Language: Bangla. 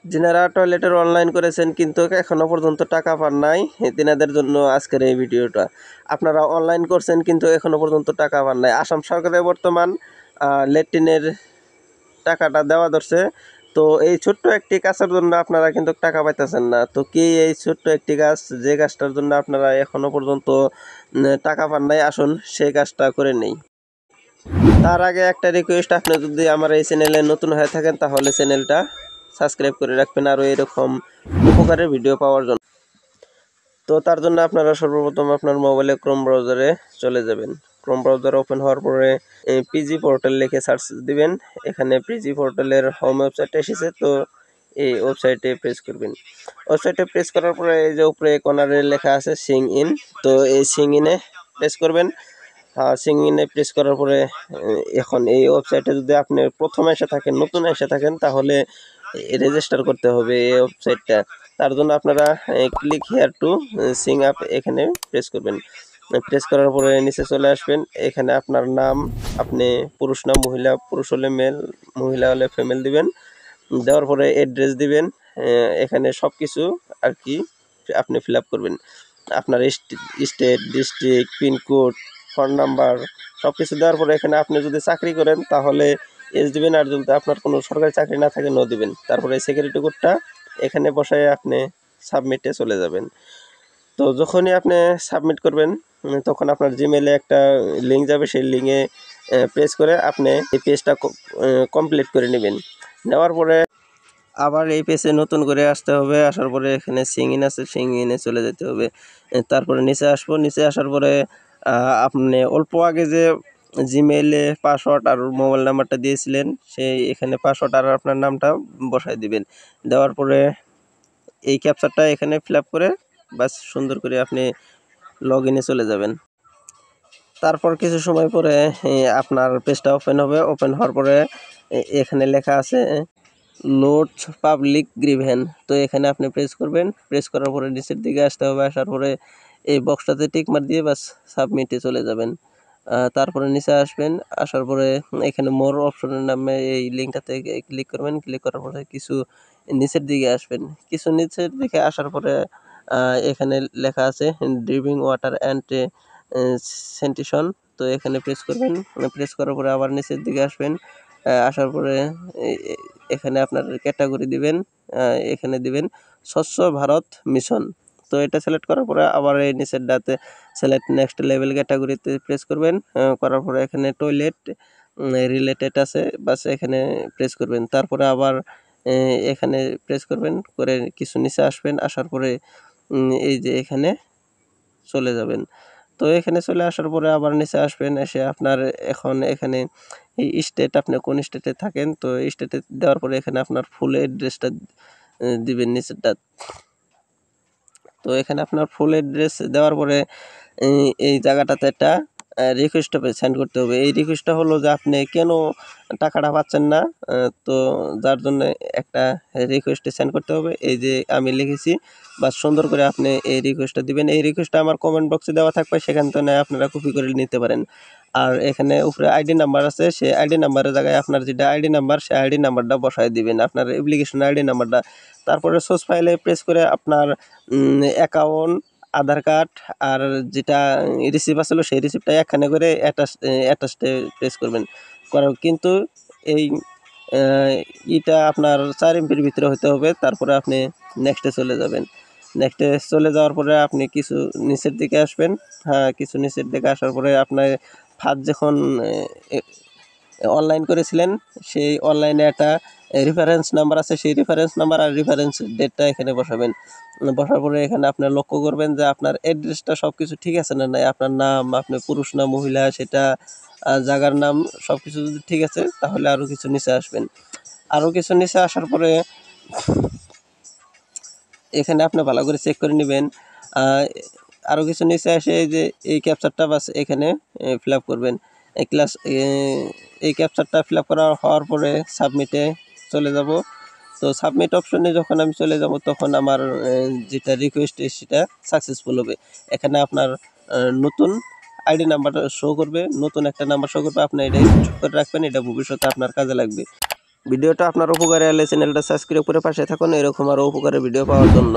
যিনারা টয়লেটের অনলাইন করেছেন কিন্তু এখনও পর্যন্ত টাকা পান নাই, তিনাদের জন্য আজকের এই ভিডিওটা। আপনারা অনলাইন করছেন কিন্তু এখনও পর্যন্ত টাকা পান নাই। আসাম সরকারের বর্তমান ল্যাট্রিনের টাকাটা দেওয়া ধরছে। তো এই ছোট্ট একটি কাজের জন্য আপনারা কিন্তু টাকা পাইতেছেন না। তো কি এই ছোট্ট একটি কাজ, যে কাজটার জন্য আপনারা এখনও পর্যন্ত টাকা পান নাই, আসুন সেই কাজটা করে নেই। তার আগে একটা রিকোয়েস্ট, আপনি যদি আমার এই চ্যানেলে নতুন হয়ে থাকেন তাহলে চ্যানেলটা সাবস্ক্রাইব করে রাখবেন আরও এরকম উপকারের ভিডিও পাওয়ার জন্য। তো তার জন্য আপনারা সর্বপ্রথম আপনার মোবাইলে ক্রোম ব্রাউজারে চলে যাবেন। ক্রোম ব্রাউজার ওপেন হওয়ার পরে পিজি পোর্টাল লিখে সার্চ দিবেন। এখানে পিজি পোর্টালের হোম ওয়েবসাইট এসেছে, তো এই ওয়েবসাইটে প্রেস করবেন। ওয়েবসাইটে প্রেস করার পরে এই যে উপরে কর্নারে লেখা আছে সিং ইন, তো এই সিং ইনে প্রেস করবেন। সিং ইনে প্রেস করার পরে এখন এই ওয়েবসাইটে যদি আপনি প্রথম এসে থাকেন, নতুন এসে থাকেন, তাহলে রেজিস্টার করতে হবে এই ওয়েবসাইটটা। তার জন্য আপনারা click here two Singh up এখানে প্রেস করবেন। প্রেস করার পরে নিচে চলে আসবেন। এখানে আপনার নাম, আপনি পুরুষ না মহিলা, পুরুষ হলে মেল, মহিলা হলে ফিমেল দিবেন। দেওয়ার পরে অ্যাড্রেস দিবেন। এখানে সব কিছু আর কি আপনি ফিল আপ করবেন। আপনার state, district, pincode, phone number সব কিছু দেওয়ার পরে এখানে আপনি যদি চাকরি করেন তাহলে এস দিবেন, আর যদি আপনার কোনো সরকারি চাকরি না থাকে নো দিবেন। তারপরে সিকিউরিটি কোডটা এখানে বসায় আপনি সাবমিটে চলে যাবেন। তো যখনই আপনি সাবমিট করবেন তখন আপনার জিমেলে একটা লিঙ্ক যাবে, সেই লিঙ্কে প্রেস করে আপনি এই পেজটা কমপ্লিট করে নেবেন। নেওয়ার পরে আবার এই পেজে নতুন করে আসতে হবে। আসার পরে এখানে সিং ইন আছে, সিং ইনে চলে যেতে হবে। তারপরে নিচে আসবো। নিচে আসার পরে আপনি অল্প আগে যে জিমেইলে পাসওয়ার্ড আর মোবাইল নাম্বারটা দিয়েছিলেন, সেই এখানে পাসওয়ার্ড আর আপনার নামটা বসাই দিবেন। দেওয়ার পরে এই ক্যাপচারটা এখানে ফিল আপ করে বাস সুন্দর করে আপনি লগ ইনে চলে যাবেন। তারপর কিছু সময় পরে আপনার পেজটা ওপেন হবে। ওপেন হওয়ার পরে এখানে লেখা আছে লোড পাবলিক গ্রিভেন, তো এখানে আপনি প্রেস করবেন। প্রেস করার পরে নিচের দিকে আসতে হবে। আসার পরে এই বক্সটাতে টিক মার দিয়ে বাস সাবমিটে চলে যাবেন। তারপরে নিচে আসবেন। আসার পরে এখানে মোর অপশনের নামে এই লিঙ্কটাতে ক্লিক করবেন। ক্লিক করার পরে কিছু নিচের দিকে আসবেন। কিছু নিচের দিকে আসার পরে এখানে লেখা আছে ড্রিঙ্কিং ওয়াটার অ্যান্ড স্যানিটেশন, তো এখানে প্রেস করবেন। প্রেস করার পরে আবার নিচের দিকে আসবেন। আসার পরে এখানে আপনার ক্যাটাগরি দিবেন। এখানে দিবেন স্বচ্ছ ভারত মিশন, তো এটা সিলেক্ট করার পরে আবার এই নিচের ডাতে সিলেক্ট নেক্সট লেভেল ক্যাটাগরিতে প্রেস করবেন। করার পরে এখানে টয়লেট রিলেটেড আছে, বাস এখানে প্রেস করবেন। তারপরে আবার এখানে প্রেস করবেন, করে কিছু নিচে আসবেন। আসার পরে এই যে এখানে চলে যাবেন। তো এখানে চলে আসার পরে আবার নিচে আসবেন। এসে আপনার এখন এখানে এই স্টেট, আপনি কোন স্টেটে থাকেন, তো স্টেটে দেওয়ার পরে এখানে আপনার ফুল অ্যাড্রেসটা দিবেন নিচেরটা। তো এখানে আপনার ফুল অ্যাড্রেস দেওয়ার পরে এই জায়গাটাতে একটা রিকোয়েস্ট সেন্ড করতে হবে। এই রিকোয়েস্টটা হলো যে আপনি কেন টাকাটা পাচ্ছেন না, তো যার জন্য একটা রিকোয়েস্টে সেন্ড করতে হবে। এই যে আমি লিখেছি, বা সুন্দর করে আপনি এই রিকোয়েস্টটা দিবেন। এই রিকোয়েস্টটা আমার কমেন্ট বক্সে দেওয়া থাকবে, সেখান থেকে আপনারা কপি করে নিতে পারেন। আর এখানে উপরে আইডি নাম্বার আছে, সেই আইডি নাম্বারের জায়গায় আপনার যেটা আইডি নাম্বার, সেই আইডি নাম্বারটা বসায় দিবেন, আপনার অ্যাপ্লিকেশন আইডি নাম্বারটা। তারপরে সোর্স ফাইলে প্রেস করে আপনার অ্যাকাউন্ট, আধার কার্ড আর যেটা রিসিভ আসলো সেই রিসিপ্টটা একখানে করে অ্যাটাচে প্রেস করবেন। কিন্তু এই ইটা আপনার 4 MBর ভিতরে হতে হবে। তারপরে আপনি নেক্সটে চলে যাবেন। নেক্সটে চলে যাওয়ার পরে আপনি কিছু নিচের দিকে আসবেন। কিছু নিচের দিকে আসার পরে আপনার ফার্স্ট যখন অনলাইন করেছিলেন সেই অনলাইনে একটা রেফারেন্স নাম্বার আছে, সেই রেফারেন্স নাম্বার আর রেফারেন্স ডেটটা এখানে বসাবেন। বসার পরে এখানে আপনার লক্ষ্য করবেন যে আপনার অ্যাড্রেসটা সব কিছু ঠিক আছে না নাই, আপনার নাম, আপনি পুরুষ না মহিলা, সেটা জায়গার নাম সব কিছু যদি ঠিক আছে তাহলে আরও কিছু নিচে আসবেন। আরও কিছু নিচে আসার পরে এখানে আপনি ভালো করে চেক করে নেবেন। আরও কিছু নিচে আসে যে এই ক্যাপচারটা বাস এখানে ফিল আপ করবেন। এই ক্যাপচারটা ফিল আপ করা হওয়ার পরে সাবমিটে চলে যাব। তো সাবমিট অপশনে যখন আমি চলে যাব তখন আমার যেটা রিকোয়েস্ট সেটা সাকসেসফুল হবে। এখানে আপনার নতুন আইডি নাম্বারটা শো করবে, নতুন একটা নাম্বার শো করবে। আপনি এটা স্ক্রিনশট করে রাখবেন, এটা ভবিষ্যতে আপনার কাজে লাগবে। ভিডিওটা আপনার উপকারে এলে চ্যানেলটা সাবস্ক্রাইব করে পাশে থাকুন এরকম আরও উপকারের ভিডিও পাওয়ার জন্য।